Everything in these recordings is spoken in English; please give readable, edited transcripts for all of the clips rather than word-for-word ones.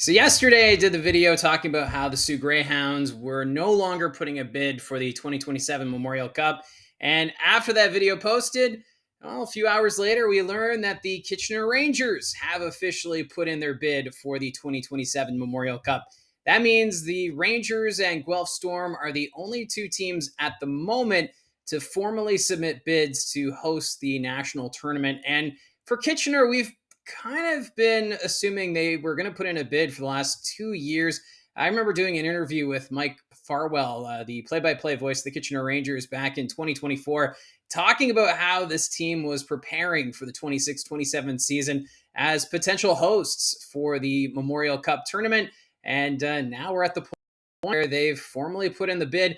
So yesterday I did the video talking about how the Sioux Greyhounds were no longer putting a bid for the 2027 Memorial Cup. And after that video posted, well, a few hours later, we learned that the Kitchener Rangers have officially put in their bid for the 2027 Memorial Cup. That means the Rangers and Guelph Storm are the only two teams at the moment to formally submit bids to host the national tournament. And for Kitchener, we've kind of been assuming they were going to put in a bid for the last 2 years. I remember doing an interview with Mike Farwell, the play-by-play voice of the Kitchener Rangers back in 2024, talking about how this team was preparing for the 26-27 season as potential hosts for the Memorial Cup tournament. And now we're at the point where they've formally put in the bid.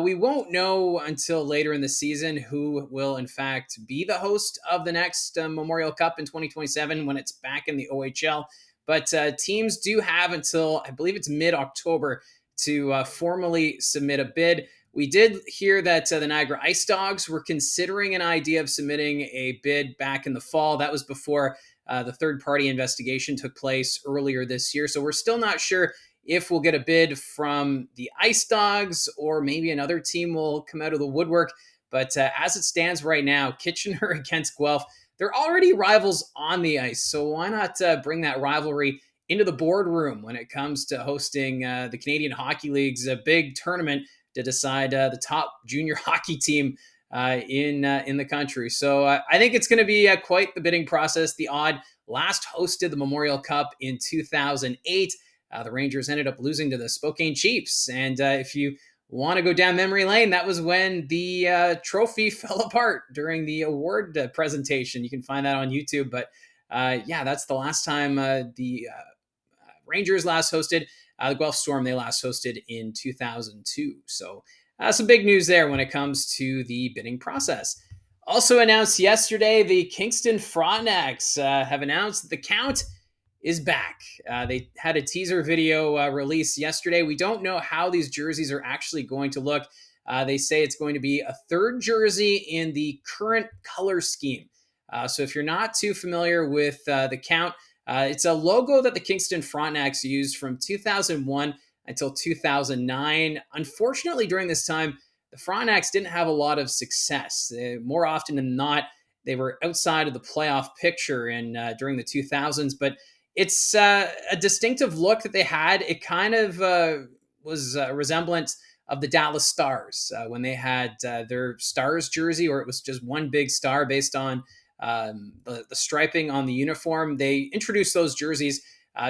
We won't know until later in the season who will, in fact, be the host of the next Memorial Cup in 2027 when it's back in the OHL. But teams do have until, I believe it's mid-October, to formally submit a bid. We did hear that the Niagara Ice Dogs were considering an idea of submitting a bid back in the fall. That was before the third-party investigation took place earlier this year. So we're still not sure if we'll get a bid from the Ice Dogs or maybe another team will come out of the woodwork. But as it stands right now, Kitchener against Guelph, they're already rivals on the ice. So why not bring that rivalry into the boardroom when it comes to hosting the Canadian Hockey League's big tournament to decide the top junior hockey team in the country. So I think it's going to be quite the bidding process. The Odd last hosted the Memorial Cup in 2008. The Rangers ended up losing to the Spokane Chiefs. And if you want to go down memory lane, that was when the trophy fell apart during the award presentation. You can find that on YouTube. But yeah, that's the last time the Rangers last hosted. The Guelph Storm, they last hosted in 2002. So some big news there when it comes to the bidding process. Also announced yesterday, the Kingston Frontenacs have announced that the Count is back. They had a teaser video released yesterday. We don't know how these jerseys are actually going to look. They say it's going to be a third jersey in the current color scheme. So if you're not too familiar with the Count, it's a logo that the Kingston Frontenacs used from 2001 until 2009. Unfortunately, during this time, the Frontenacs didn't have a lot of success. More often than not, they were outside of the playoff picture during the 2000s, but it's a distinctive look that they had. It kind of was a resemblance of the Dallas Stars when they had their Stars jersey, or it was just one big star based on the striping on the uniform. They introduced those jerseys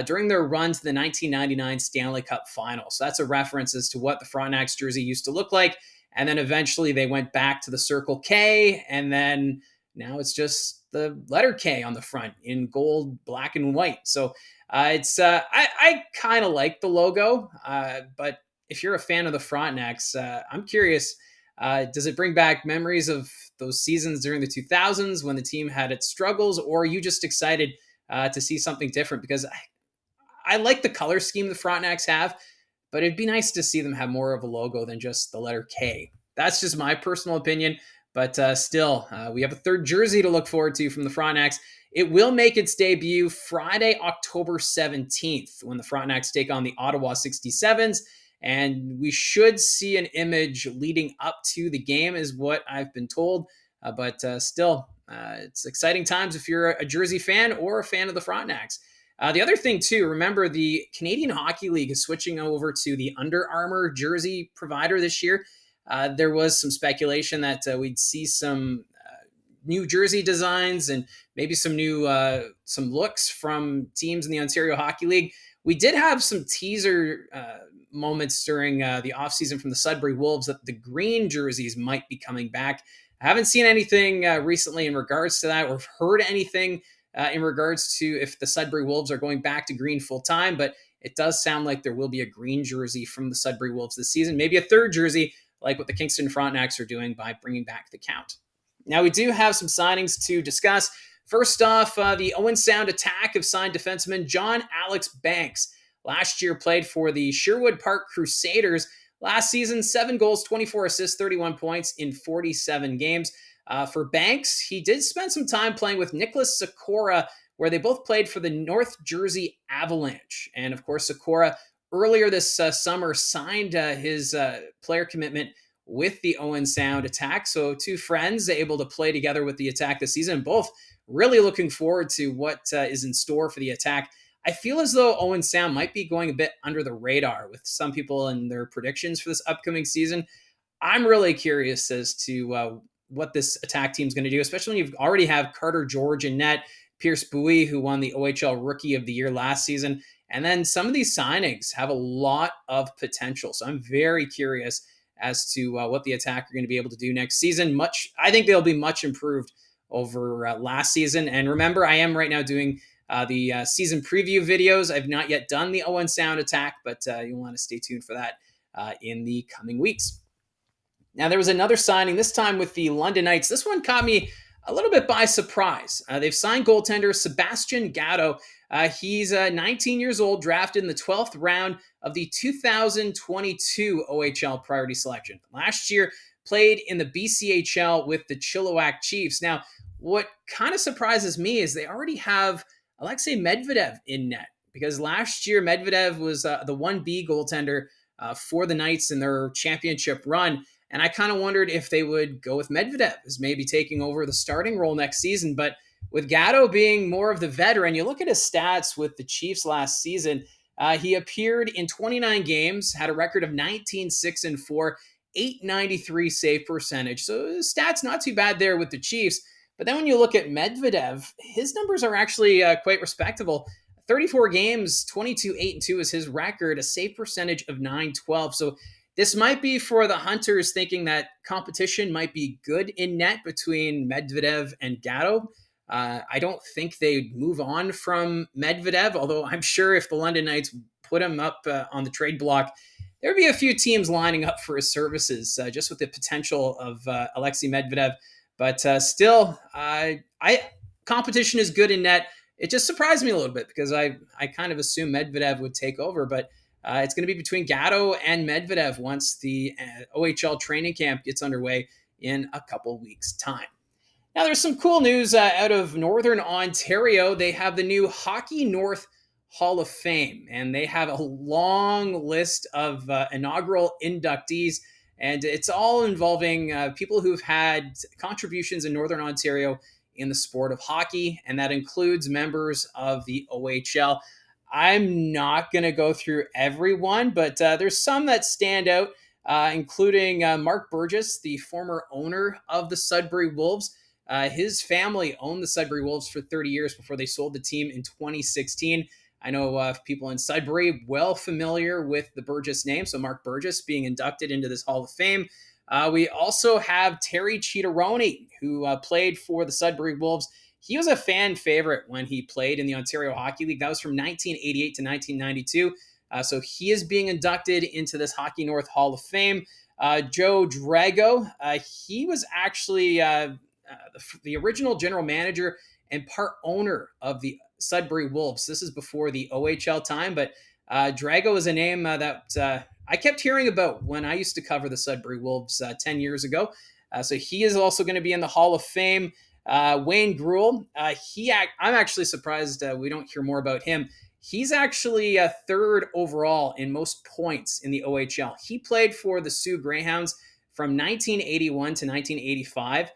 during their run to the 1999 Stanley Cup Final. So that's a reference as to what the Frontenacs jersey used to look like. And then eventually they went back to the Circle K, and then now it's just the letter K on the front in gold, black, and white. So I kind of like the logo, but if you're a fan of the Frontenacs, I'm curious, does it bring back memories of those seasons during the 2000s when the team had its struggles, or are you just excited to see something different? Because I like the color scheme the Frontenacs have, but it'd be nice to see them have more of a logo than just the letter K. That's just my personal opinion. But still, we have a third jersey to look forward to from the Frontenacs. It will make its debut Friday, October 17th, when the Frontenacs take on the Ottawa 67s. And we should see an image leading up to the game, is what I've been told. But still, it's exciting times if you're a Jersey fan or a fan of the Frontenacs. The other thing, too, remember the Canadian Hockey League is switching over to the Under Armour jersey provider this year. There was some speculation that we'd see some new jersey designs and maybe some new some looks from teams in the Ontario Hockey League. We did have some teaser moments during the offseason from the Sudbury Wolves that the green jerseys might be coming back. I haven't seen anything recently in regards to that or heard anything in regards to if the Sudbury Wolves are going back to green full time, but it does sound like there will be a green jersey from the Sudbury Wolves this season, maybe a third jersey like what the Kingston Frontenacs are doing by bringing back the Count. Now, we do have some signings to discuss. First off, the Owen Sound Attack have signed defenseman John Alex Banks. Last year played for the Sherwood Park Crusaders. Last season, 7 goals, 24 assists, 31 points in 47 games. For Banks, he did spend some time playing with Nicholas Sikora, where they both played for the North Jersey Avalanche. And of course, Sikora earlier this summer signed his player commitment with the Owen Sound Attack. So two friends able to play together with the Attack this season, both really looking forward to what is in store for the Attack. I feel as though Owen Sound might be going a bit under the radar with some people and their predictions for this upcoming season. I'm really curious as to what this Attack team is going to do, especially when you already have Carter George in net, Pierce Bowie, who won the OHL Rookie of the Year last season. And then some of these signings have a lot of potential. So I'm very curious as to what the Attack are going to be able to do next season. I think they'll be much improved over last season. And remember, I am right now doing the season preview videos. I've not yet done the Owen Sound Attack, but you'll want to stay tuned for that in the coming weeks. Now, there was another signing, this time with the London Knights. This one caught me a little bit by surprise. They've signed goaltender Sebastian Gatto. He's 19 years old, drafted in the 12th round of the 2022 OHL priority selection. Last year, played in the BCHL with the Chilliwack Chiefs. Now, what kind of surprises me is they already have Alexei Medvedev in net, because last year Medvedev was the 1B goaltender for the Knights in their championship run. And I kind of wondered if they would go with Medvedev as maybe taking over the starting role next season. But with Gatto being more of the veteran, you look at his stats with the Chiefs last season. He appeared in 29 games, had a record of 19-6-4, 893 save percentage. So stats not too bad there with the Chiefs. But then when you look at Medvedev, his numbers are actually quite respectable. 34 games, 22-8-2 is his record, a save percentage of 912. So this might be for the Hunters thinking that competition might be good in net between Medvedev and Gatto. I don't think they'd move on from Medvedev, although I'm sure if the London Knights put him up on the trade block, there'd be a few teams lining up for his services just with the potential of Alexei Medvedev. But still, competition is good in net. It just surprised me a little bit because I kind of assumed Medvedev would take over, but it's going to be between Gatto and Medvedev once the OHL training camp gets underway in a couple weeks' time. Now, there's some cool news out of Northern Ontario. They have the new Hockey North Hall of Fame, and they have a long list of inaugural inductees, and it's all involving people who've had contributions in Northern Ontario in the sport of hockey, and that includes members of the OHL. I'm not going to go through everyone, but there's some that stand out, including Mark Burgess, the former owner of the Sudbury Wolves. His family owned the Sudbury Wolves for 30 years before they sold the team in 2016. I know people in Sudbury well familiar with the Burgess name, so Mark Burgess being inducted into this Hall of Fame. We also have Terry Cheateroni, who played for the Sudbury Wolves. He was a fan favorite when he played in the Ontario Hockey League. That was from 1988 to 1992. So he is being inducted into this Hockey North Hall of Fame. Joe Drago, he was actually the original general manager and part owner of the Sudbury Wolves. This is before the OHL time, but Drago is a name that I kept hearing about when I used to cover the Sudbury Wolves 10 years ago. So he is also going to be in the Hall of Fame. Wayne Gruel, I'm actually surprised we don't hear more about him. He's actually third overall in most points in the OHL. He played for the Sioux Greyhounds from 1981 to 1985.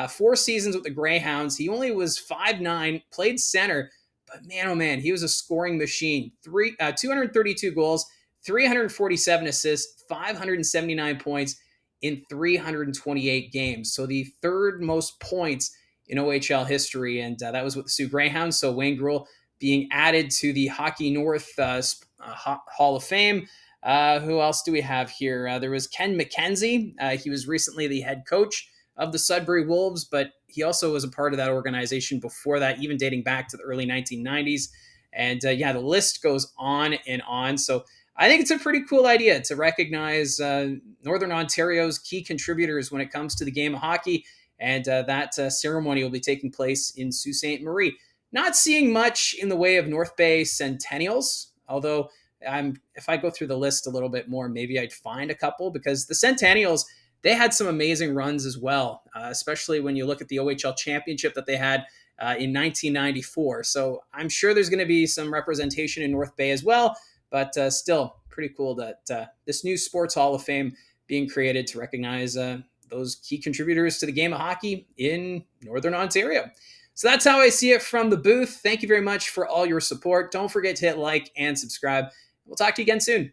4 seasons with the Greyhounds. He only was 5'9", played center, but man, oh man, he was a scoring machine. 232 goals, 347 assists, 579 points in 328 games. So the third most points in OHL history, and that was with the Sioux Greyhounds. So Wayne Gruel being added to the Hockey North Hall of Fame. Who else do we have here? There was Ken McKenzie. He was recently the head coach of the Sudbury Wolves, but he also was a part of that organization before that, even dating back to the early 1990s. And the list goes on and on. So I think it's a pretty cool idea to recognize Northern Ontario's key contributors when it comes to the game of hockey. And that ceremony will be taking place in Sault Ste. Marie. Not seeing much in the way of North Bay Centennials, although if I go through the list a little bit more, maybe I'd find a couple, because the Centennials, they had some amazing runs as well, especially when you look at the OHL championship that they had in 1994. So I'm sure there's going to be some representation in North Bay as well, but still pretty cool that this new Sports Hall of Fame being created to recognize those key contributors to the game of hockey in Northern Ontario. So that's how I see it from the booth. Thank you very much for all your support. Don't forget to hit like and subscribe. We'll talk to you again soon.